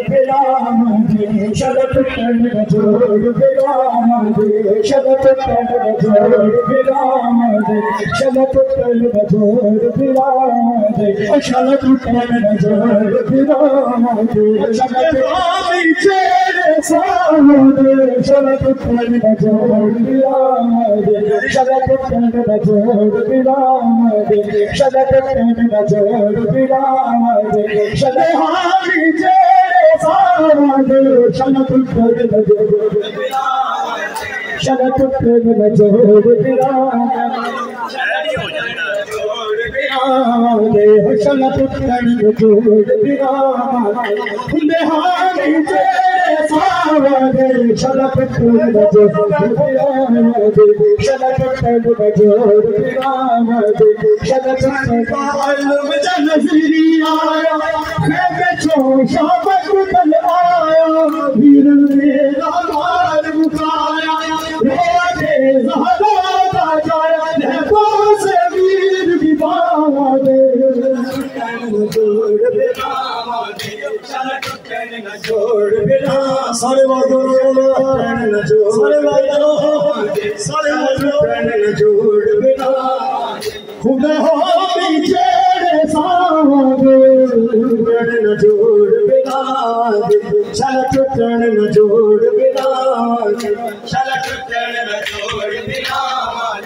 विराम दे शरत तन जोड़ विराम दे शरत तन जोड़ विराम दे शरत तन जोड़ विराम दे शरत तन जोड़ विराम दे शरत तेरे सामने शरत तन जोड़ विराम दे शरत तन जोड़ विराम दे शरत तन जोड़ विराम दे शरत हारी तेरे सामने शरत तन जोड़ शरत तन जोड़ विराम दे शरत तन जोड़ विराम दे हारी तेरे सामने शरत तन जोड़ विराम दे शरत तन जोड़ विराम दे शरत तन जनफिरी आया मैं छो शाबत तन आया वीर मेरा मार मुकाया रोटे ज़हरा दा जाया ने पास वीर की बात जोड़ विराम दे शरत तन जोड़ विराम सारे वादों सारे वादों सारे वादों जोड़ विराम खुदा हो तेरे सामने जोड़ विराम शरत तन जोड़ विराम शरत तन जोड़ विराम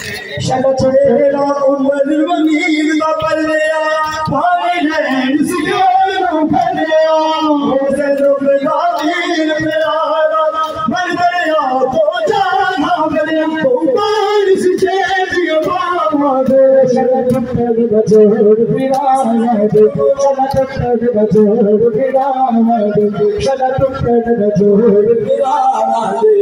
शरत तेरा उमर वनीर दा पल्लिया भाई नैन सियाल भलिया से रुक गादीर प्यारा मन दरिया तो जाना भलिया तो बारिश तेरी बाबा दे शरत तन जोड़ विराम दे शरत तन जोड़ विराम दे शरत तन जोड़ विराम दे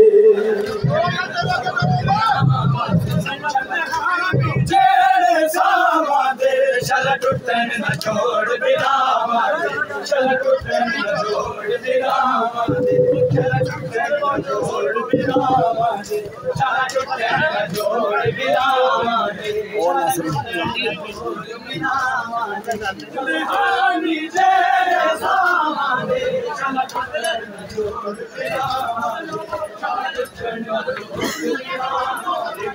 तेरे सामने शरत तन जोड़ विराम दे शरत तन जोड़ विराम दे शरत तन जोड़ विराम दे शरत तन जोड़ विराम दे हानी तेरे सामने शरत तन जोड़ विराम दे शरत तन जोड़ विराम दे